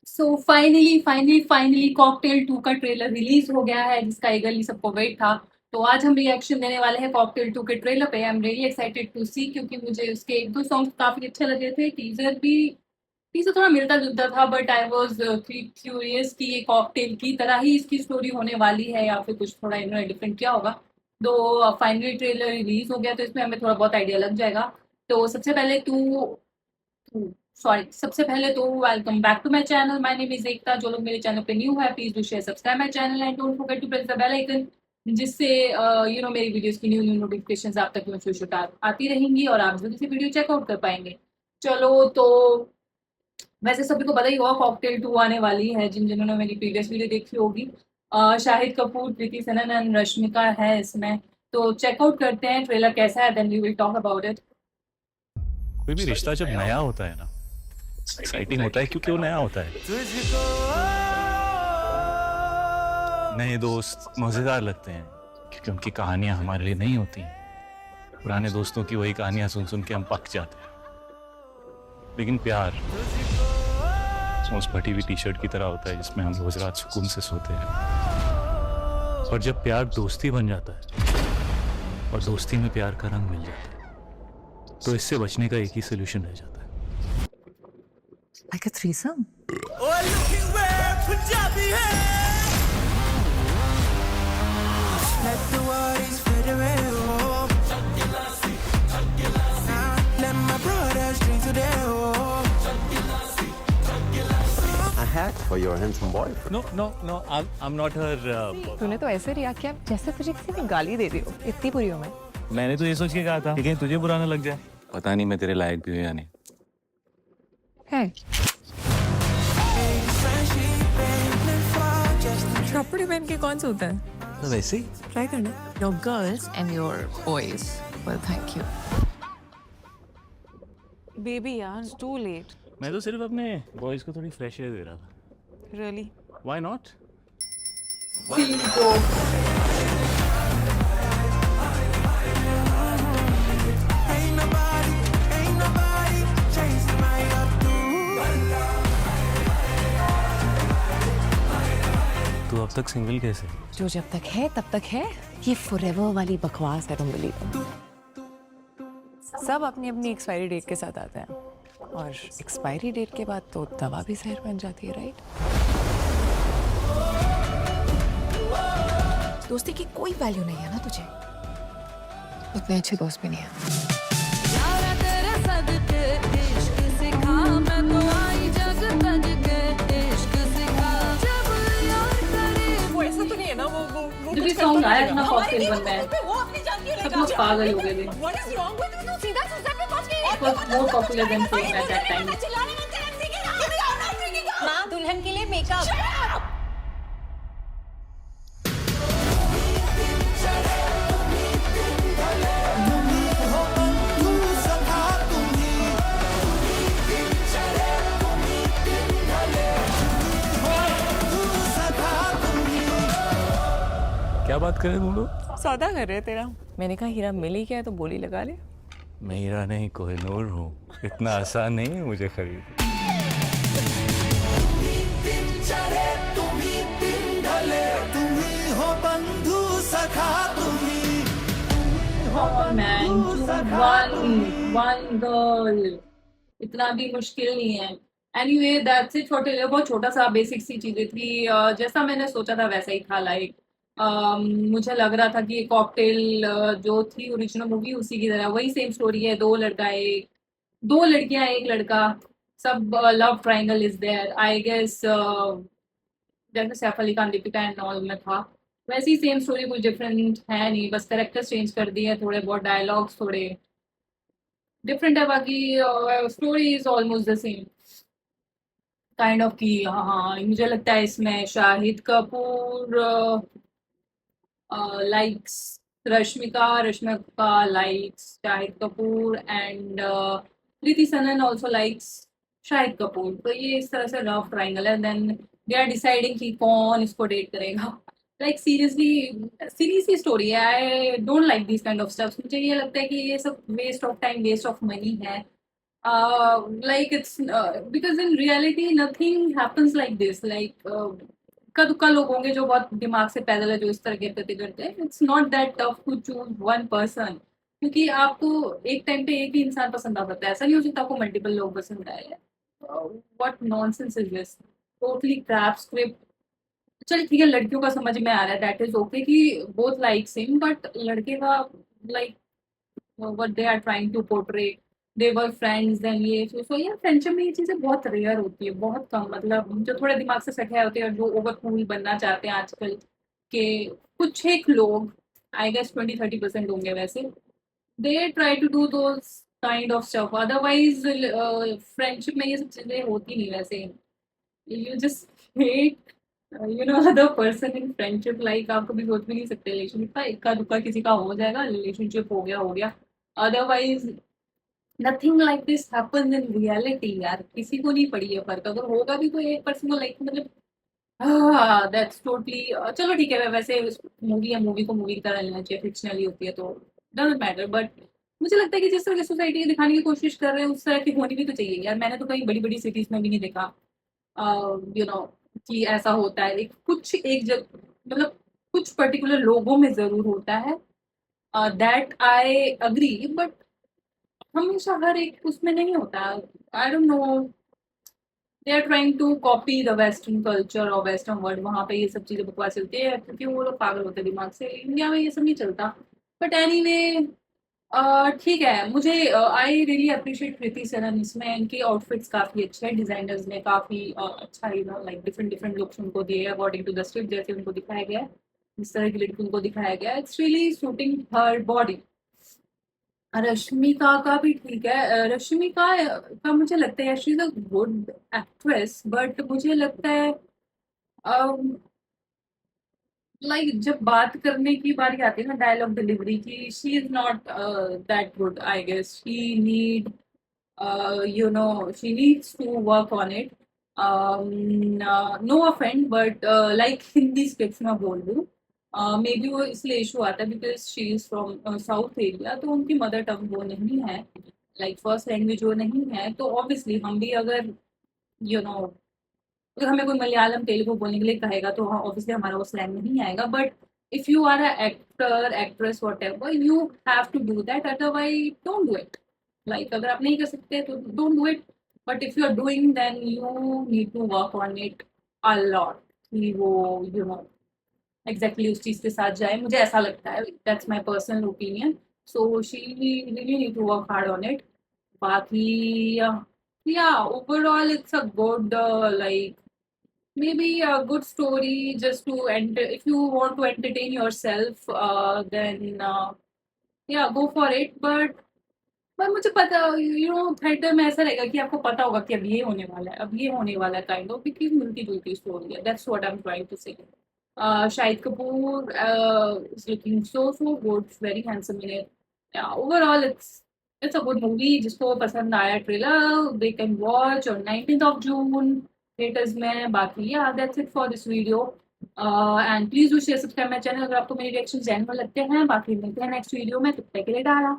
So finally cocktail 2 का trailer release हो गया है, जिसका ईगरली सबको वेट था। तो आज हम रिएक्शन देने वाले हैं कॉकटेल 2 के ट्रेलर पे। I am really excited to see, क्योंकि मुझे उसके एक दो सॉन्ग काफी अच्छे लगे थे। टीजर थोड़ा मिलता जुलता था, बट आई वॉज क्यूरियस कि ये कॉकटेल की तरह ही इसकी स्टोरी होने वाली है या फिर कुछ थोड़ा इन्होंने डिफरेंट किया होगा। तो फाइनली ट्रेलर रिलीज हो गया, तो इसमें हमें थोड़ा बहुत आइडिया लग जाएगा। तो सबसे पहले तो welcome back to my channel. My name is Ekta. जो लोग मेरे चैनल पे न्यू है, please do share subscribe my channel and don't forget to press the bell icon, जिससे मेरी वीडियोस की न्यू न्यू नोटिफिकेशंस आप तक फ्यूचर आती रहेंगी और आप जल्दी से वीडियो चेकआउट कर पाएंगे। चलो तो वैसे सभी को पता ही होगा कॉकटेल 2 आने वाली है, जिन्होंने मेरी प्रीवियस वीडियो देखी होगी। शाहिद कपूर, कृति सनन एंड रश्मिका है इसमें। तो चेकआउट करते हैं ट्रेलर कैसा है, then we will talk about it. कोई भी रिश्ता जब नया होता है ना, एक्साइटिंग होता है क्योंकि वो नया होता है। नए दोस्त मजेदार लगते हैं क्योंकि उनकी कहानियां हमारे लिए नहीं होती। पुराने दोस्तों की वही कहानियां सुन सुन के हम पक जाते हैं। लेकिन प्यार उस फटी हुई टी शर्ट की तरह होता है जिसमें हम रोज रात सुकून से सोते हैं। और जब प्यार दोस्ती बन जाता है और दोस्ती में प्यार का रंग मिल जाता है, तो इससे बचने का एक ही सोल्यूशन रह जाता है। Like a threesome? Let the worries fade away. Oh. Let my brothers drink today. Oh. A hat for your handsome boyfriend. No, I'm not her. तूने तो ऐसे रिएक्ट किया जैसे तुझे किसी ने गाली दे दी हो। इतनी बुरी हूँ मैं। मैंने तो ये सोच के कहा था कि कहीं तुझे बुरा ना लग जाए। पता नहीं मैं तेरे लायक भी हूँ या नहीं। है Just कपड़े पहन के कौन सोता है? तो वैसे ही ट्राई करना। Your girls and your boys will thank you. Baby यार, it's too late. मैं तो सिर्फ अपने बॉयज को थोड़ी फ्रेश एयर दे रहा था। Really? Why not? सीन को ain't nobody chasing my up. तू अब तक सिंगल कैसे? जो जब तक है तब तक है। ये forever वाली बकवास है, तुम बिलीव। सब अपनी अपनी एक्सपायरी डेट के साथ आते हैं और एक्सपायरी डेट के बाद तो दवा भी जहर बन जाती है, राइट? दोस्ती की कोई वैल्यू नहीं है ना तुझे। उतने अच्छे दोस्त भी नहीं है। वो ऐसा तो नहीं है ना, वो जो भी सॉन्ग आया था ना कॉकटेल वन में, सब लोग पागल हो गए थे। It was more popular than film at that time. माँ दुल्हन के लिए मेकअप। क्या बात करें तुम लोग? सौदा कर रहे हैं तेरा। मैंने कहा हीरा मिल ही गया है तो बोली लगा ले। मैं हीरा नहीं कोहिनूर हूँ। इतना आसान नहीं है मुझे खरीद। तुम्ही हो बंधू सखा तुम्ही Oh man, one girl. इतना भी मुश्किल नहीं है। Anyway, that's it for today। बहुत छोटा सा बेसिक सी चीजें थी। जैसा मैंने सोचा था वैसा ही था। लाइक मुझे लग रहा था कि ये कॉकटेल जो थी ओरिजिनल मूवी, उसी की तरह वही सेम स्टोरी है। दो लड़कियां एक लड़का, सब love triangle is there I guess. जैसे सैफ अली खान, दीपिका एंड ऑल में था, वैसे ही सेम स्टोरी, कुछ डिफरेंट है नहीं। बस कैरेक्टर्स चेंज कर दिए, थोड़े बहुत डायलॉग्स थोड़े डिफरेंट है, बाकी story is almost the same kind of. की हाँ, मुझे लगता है इसमें Shahid Kapoor likes Rashmika likes Shahid Kapoor and Kriti Sanon also likes Shahid Kapoor. तो ये इस तरह से लव ट्राइंगल है। देन दे आर डिसाइडिंग कि कौन इसको डेट करेगा। लाइक सीरियसली सीरीज की स्टोरी है। I don't like this kind of stuff. मुझे ये लगता है कि ये सब waste of time, waste of money है। like it's because in reality nothing happens like this, like इक्का दुक्का लोग होंगे जो बहुत दिमाग से पैदल है, जो इस तरह के प्रति करते हैं. It's not that tough to choose one person, क्योंकि आपको एक टाइम पे एक ही इंसान पसंद आ सकता है, ऐसा नहीं हो सकता आपको मल्टीपल लोग पसंद आए. What nonsense is this, totally crap script. चलिए ठीक है, लड़कियों का समझ में आ रहा है, दैट इज ओके कि बोथ लाइक सेम, बट लड़के का like what they are trying to portray, they were friends then ये सो यार फ्रेंडशिप में ये चीज़ें बहुत रेयर होती है, बहुत कम. मतलब जो थोड़े दिमाग से सटे होते हैं और जो ओवर कूल बनना चाहते हैं आजकल के कुछ एक लोग, आई गेस 20-30% होंगे वैसे, they try to do those kind of stuff. Otherwise friendship में ये सब चीज़ें होती नहीं वैसे. You just hate other person in friendship. Like आप कभी सोच भी नहीं सकते रिलेशनशिप का, इक्का दुक्का किसी का हो जाएगा, रिलेशनशिप हो गया. Otherwise nothing like this happens in reality. यार किसी को नहीं पड़ी है फर्क, अगर होगा भी तो एक पर्सन को लाइक, मतलब दैट्स टोटली. चलो ठीक है, वैसे मूवी है, मूवी को मूवी की तरह लेना चाहिए, फिक्शनली होती है तो डजंट मैटर. बट मुझे लगता है कि जिस तरह की सोसाइटी दिखाने की कोशिश कर रहे हैं उस तरह की होनी भी तो चाहिए यार. मैंने तो कई बड़ी बड़ी सिटीज में भी नहीं देखा यू नो कि ऐसा होता है. एक कुछ एक जगह, मतलब कुछ पर्टिकुलर लोगों में जरूर होता है, दैट आई अग्री, बट हमेशा हर एक उसमें नहीं होता. I don't know, they are trying to copy the western culture और वेस्टर्न वर्ल्ड. वहाँ पे ये सब चीज़ें बकवास चलती है क्योंकि वो लोग पागल होते हैं दिमाग से. इंडिया में ये सब नहीं चलता. बट एनीवे ठीक है. मुझे I really appreciate Kriti Sanon. इसमें इनके आउटफिट्स काफ़ी अच्छे हैं, डिज़ाइनर्स ने काफ़ी अच्छा लाइक डिफरेंट डिफरेंट लुक्स उनको दिए अकॉर्डिंग टू द स्क्रिप्ट, जैसे उनको दिखाया गया है, जिस तरह की लड़की उनको दिखाया गया है. It's really suiting her body. Rashmika का भी ठीक है. रश्मिका का मुझे लगता है she is a good actress, but मुझे लगता है लाइक जब बात करने की बारी आती है ना, डायलॉग डिलीवरी की, she is not that good. I guess she need she needs to work on it. No offense, but like Hindi script में बोल दूँ, मे बी वो इसलिए इशू आता है because she is from south area, तो उनकी मदर टंग वो नहीं है, लाइक फर्स्ट लैंग्वेज वो नहीं है. तो ऑब्वियसली हम भी अगर यू नो अगर हमें कोई मलयालम तेलुगु बोलने के लिए कहेगा तो ऑब्वियसली हमारा वो स्लैंग नहीं आएगा. But if you are a actor actress whatever, you have to do that, otherwise don't do it. Like अगर आप नहीं कर सकते तो don't do it, but if you are doing then you need to work on it a lot कि वो exactly उस चीज़ के साथ जाए. मुझे ऐसा लगता है, that's my personal opinion. So she really need to work hard on it. बाकी या overall it's a good like maybe a good story just to enter. If you want to entertain yourself, then yeah, go for it. But मुझे पता theatre में ऐसा रहेगा कि आपको पता होगा कि अब ये होने वाला है, अब ये होने वाला है, काइंड ऑफ, क्योंकि मिलती जुलती स्टोरी है. That's what I am trying to say. Shahid Kapoor is looking so good, very handsome in it. Yeah, overall it's a good movie. जिसको पसंद आया trailer, they can watch on 19th of June theatres में. बाकी yeah, that's it for this video. And please do share subscribe my channel अगर आपको मेरे reaction genuine लगते हैं. बाकी मिलते हैं नेक्स्ट वीडियो में, तब तक के लिए टाटा.